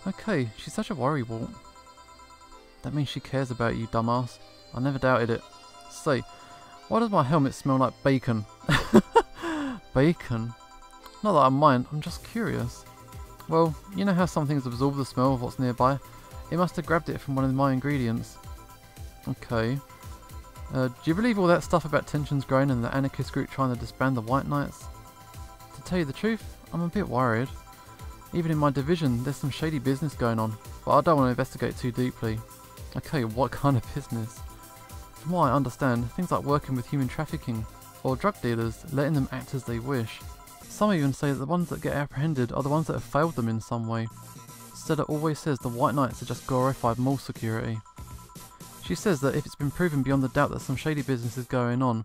Okay, she's such a worrywart. That means she cares about you, dumbass. I never doubted it. Say, why does my helmet smell like bacon? Bacon? Not that I mind, I'm just curious. Well, you know how some things absorb the smell of what's nearby? It must have grabbed it from one of my ingredients. Okay. Do you believe all that stuff about tensions growing and the anarchist group trying to disband the White Knights? To tell you the truth, I'm a bit worried. Even in my division, there's some shady business going on, but I don't want to investigate too deeply. Okay, what kind of business? From what I understand, things like working with human trafficking, or drug dealers, letting them act as they wish. Some even say that the ones that get apprehended are the ones that have failed them in some way. Stella always says the White Knights are just glorified mall security. She says that if it's been proven beyond a doubt that some shady business is going on,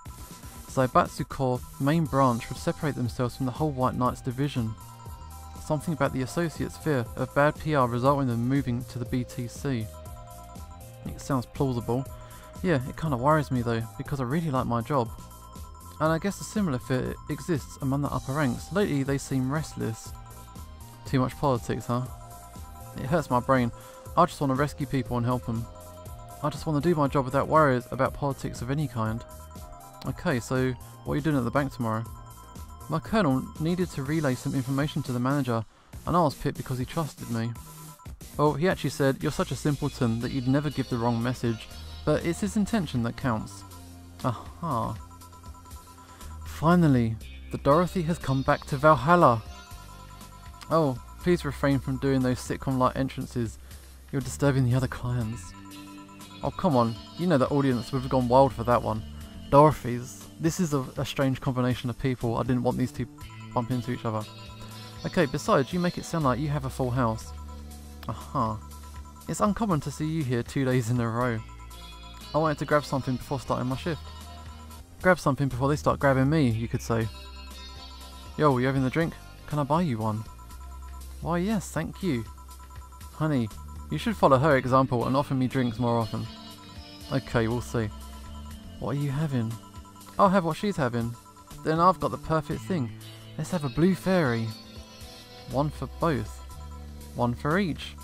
Zaibatsu Corps' main branch would separate themselves from the whole White Knights division. Something about the Associates' fear of bad PR resulting in them moving to the BTC. It sounds plausible. Yeah, it kinda worries me though, because I really like my job. And I guess a similar fear exists among the upper ranks. Lately they seem restless. Too much politics, huh? It hurts my brain. I just want to rescue people and help them. I just want to do my job without worries about politics of any kind. Okay, so what are you doing at the bank tomorrow? My colonel needed to relay some information to the manager, and I was picked because he trusted me. Well, he actually said, "You're such a simpleton that you'd never give the wrong message, but it's his intention that counts." Aha. Finally, the Dorothy has come back to Valhalla. Oh, please refrain from doing those sitcom-like entrances. You're disturbing the other clients. Oh, come on. You know the audience would have gone wild for that one. Dorothy's. This is a strange combination of people. I didn't want these two bump into each other. Okay, besides, you make it sound like you have a full house. Aha. It's uncommon to see you here 2 days in a row. I wanted to grab something before starting my shift. Grab something before they start grabbing me, you could say. Yo, you having a drink? Can I buy you one? Why yes, thank you. Honey, you should follow her example and offer me drinks more often. Okay, we'll see. What are you having? I'll have what she's having. Then I've got the perfect thing. Let's have a blue fairy. One for both. One for each.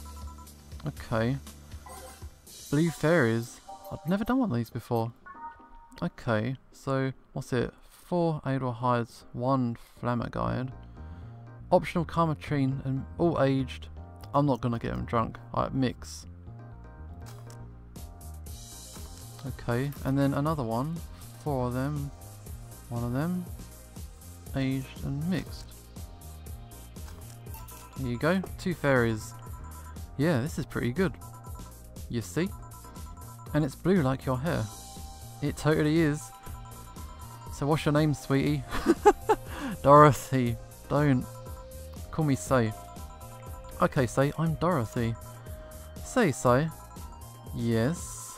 Okay. Blue fairies. I've never done one of these before. Okay, so what's it? 4 Ador hides, 1 Flammer guide. Optional Karmatrine and all aged. I'm not gonna get them drunk. Alright, mix. Okay, and then another one. 4 of them. 1 of them. Aged and mixed. Here you go. 2 fairies. Yeah, this is pretty good. You see? And it's blue like your hair. It totally is. So what's your name, sweetie? Dorothy. Don't. Call me Say. Okay, Say, I'm Dorothy. Say. Yes.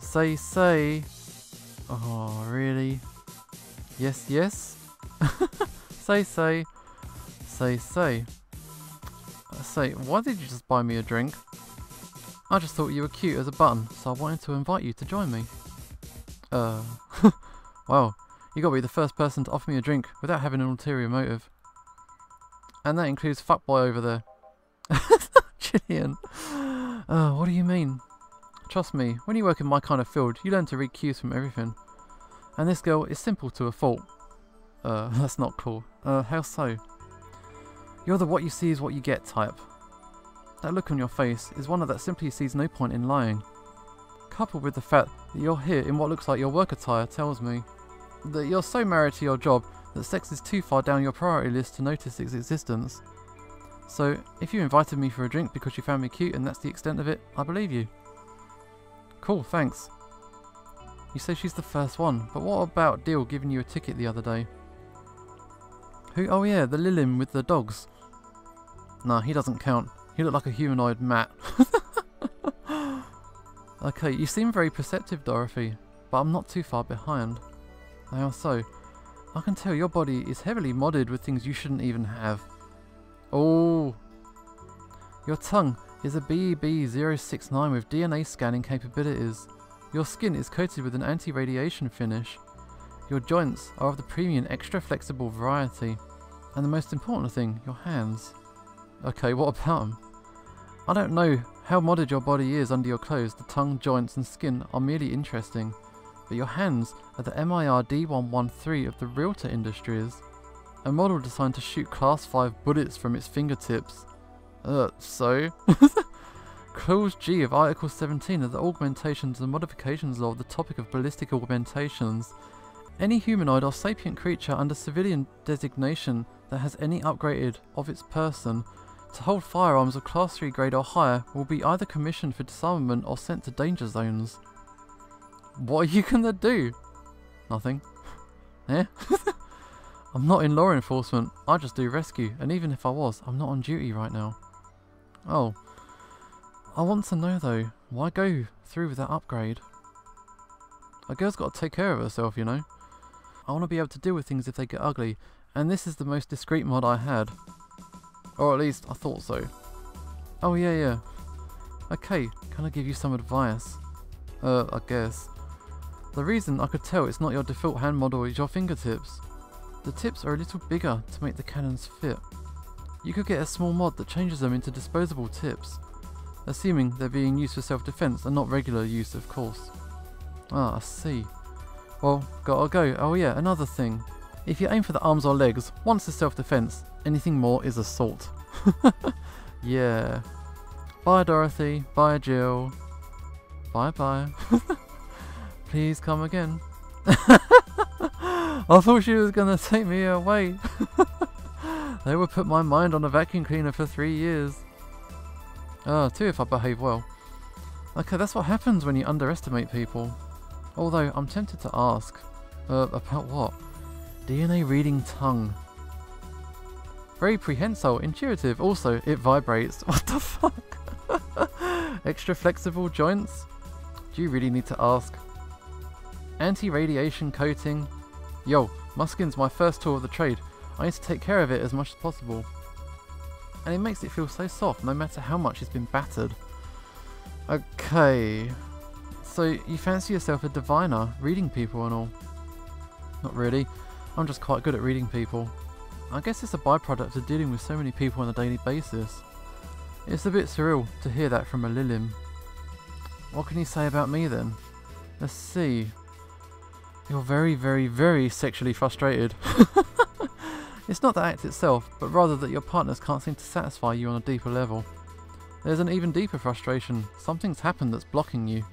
Say. Oh, really? Yes. Say. Say, why did you just buy me a drink? I just thought you were cute as a button, so I wanted to invite you to join me. Wow, you gotta be the first person to offer me a drink without having an ulterior motive. And that includes fuckboy over there. Gillian. What do you mean? Trust me, when you work in my kind of field, you learn to read cues from everything. And this girl is simple to a fault. That's not cool. How so? You're the what you see is what you get type. That look on your face is one that simply sees no point in lying. Coupled with the fact that you're here in what looks like your work attire tells me that you're so married to your job that sex is too far down your priority list to notice its existence. So, if you invited me for a drink because you found me cute and that's the extent of it, I believe you. Cool, thanks. You say she's the first one, but what about Deal giving you a ticket the other day? Who? Oh yeah, the Lilin with the dogs. Nah, he doesn't count. He looked like a humanoid Matt. Okay, you seem very perceptive, Dorothy, but I'm not too far behind. How so? I can tell your body is heavily modded with things you shouldn't even have. Oh! Your tongue is a BEB069 with DNA scanning capabilities. Your skin is coated with an anti-radiation finish. Your joints are of the premium extra flexible variety. And the most important thing, your hands. Okay, what about them? I don't know how modded your body is under your clothes. The tongue, joints and skin are merely interesting. But your hands are the MIR D113 of the realtor industries. A model designed to shoot class 5 bullets from its fingertips. So? Clause G of Article 17 of the Augmentations and Modifications Law of the topic of ballistic augmentations. Any humanoid or sapient creature under civilian designation that has any upgraded of its person to hold firearms of Class 3 grade or higher will be either commissioned for disarmament or sent to danger zones. What are you gonna do? Nothing. Eh? I'm not in law enforcement, I just do rescue, and even if I was, I'm not on duty right now. Oh. I want to know though, why go through with that upgrade? A girl's got to take care of herself, you know. I want to be able to deal with things if they get ugly, and this is the most discreet mod I had. Or at least, I thought so. Oh yeah. Okay, can I give you some advice? I guess. The reason I could tell it's not your default hand model is your fingertips. The tips are a little bigger to make the cannons fit. You could get a small mod that changes them into disposable tips. Assuming they're being used for self-defense and not regular use, of course. Ah, I see. Well, gotta go. Oh yeah, another thing. If you aim for the arms or legs, once it's self-defense, anything more is assault. Yeah. Bye Dorothy, bye Jill. Bye bye. Please come again. I thought she was gonna take me away. They would put my mind on a vacuum cleaner for 3 years. 2 if I behave well. Okay, that's what happens when you underestimate people. Although, I'm tempted to ask. About what? DNA reading tongue. Very prehensile, intuitive, also it vibrates. What the fuck? Extra flexible joints? Do you really need to ask? Anti-radiation coating? Yo, Muskin's my first tool of the trade. I need to take care of it as much as possible. And it makes it feel so soft no matter how much it's been battered. Okay. So you fancy yourself a diviner, reading people and all? Not really. I'm just quite good at reading people. I guess it's a byproduct of dealing with so many people on a daily basis. It's a bit surreal to hear that from a Lilim. What can you say about me then? Let's see. You're very, very, very sexually frustrated. It's not the act itself, but rather that your partners can't seem to satisfy you on a deeper level. There's an even deeper frustration. Something's happened that's blocking you.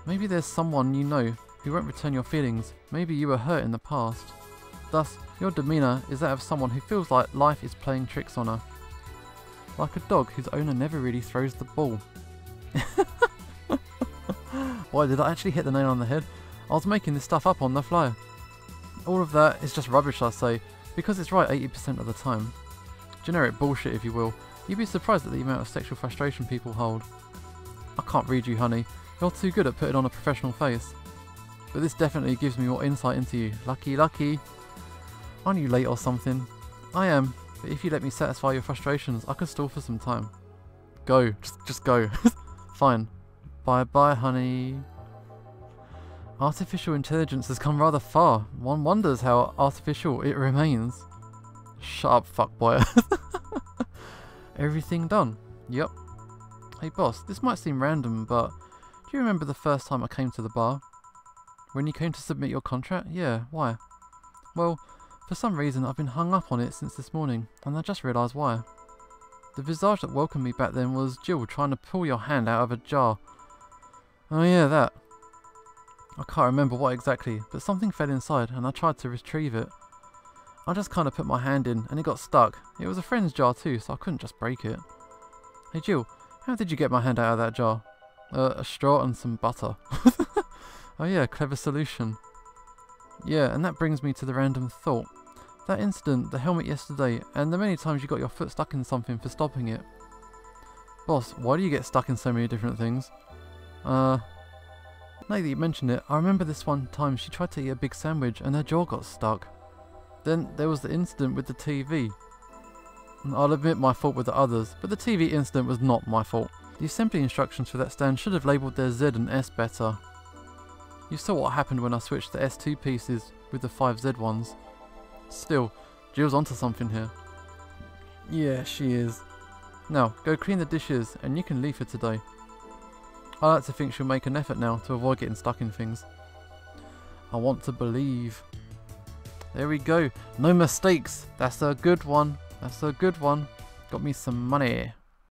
Maybe there's someone you know who won't return your feelings. Maybe you were hurt in the past. Thus, your demeanour is that of someone who feels like life is playing tricks on her. Like a dog whose owner never really throws the ball. Why, did I actually hit the nail on the head? I was making this stuff up on the fly. All of that is just rubbish, I say, because it's right 80% of the time. Generic bullshit, if you will. You'd be surprised at the amount of sexual frustration people hold. I can't read you, honey. You're too good at putting on a professional face. But this definitely gives me more insight into you. Lucky, lucky. Aren't you late or something? I am, but if you let me satisfy your frustrations, I could stall for some time. Go. Just go. Fine. Bye bye, honey. Artificial intelligence has come rather far. One wonders how artificial it remains. Shut up, fuckboy. Everything done? Yep. Hey boss, this might seem random, but do you remember the first time I came to the bar? When you came to submit your contract? Yeah, why? Well, for some reason I've been hung up on it since this morning, and I just realised why. The visage that welcomed me back then was Jill trying to pull your hand out of a jar. Oh yeah, that. I can't remember what exactly, but something fell inside and I tried to retrieve it. I just kind of put my hand in and it got stuck. It was a friend's jar too, so I couldn't just break it. Hey Jill, how did you get my hand out of that jar? A straw and some butter. Oh yeah, clever solution. Yeah, and that brings me to the random thought. That incident, the helmet yesterday, and the many times you got your foot stuck in something for stopping it. Boss, why do you get stuck in so many different things? Now that you mention it, I remember this one time she tried to eat a big sandwich and her jaw got stuck. Then there was the incident with the TV. I'll admit my fault with the others, but the TV incident was not my fault. The assembly instructions for that stand should have labelled their Z and S better. You saw what happened when I switched the S2 pieces with the 5Z ones. Still, Jill's onto something here. Yeah, she is. Now, go clean the dishes and you can leave for today. I like to think she'll make an effort now to avoid getting stuck in things. I want to believe. There we go. No mistakes. That's a good one. That's a good one. Got me some money.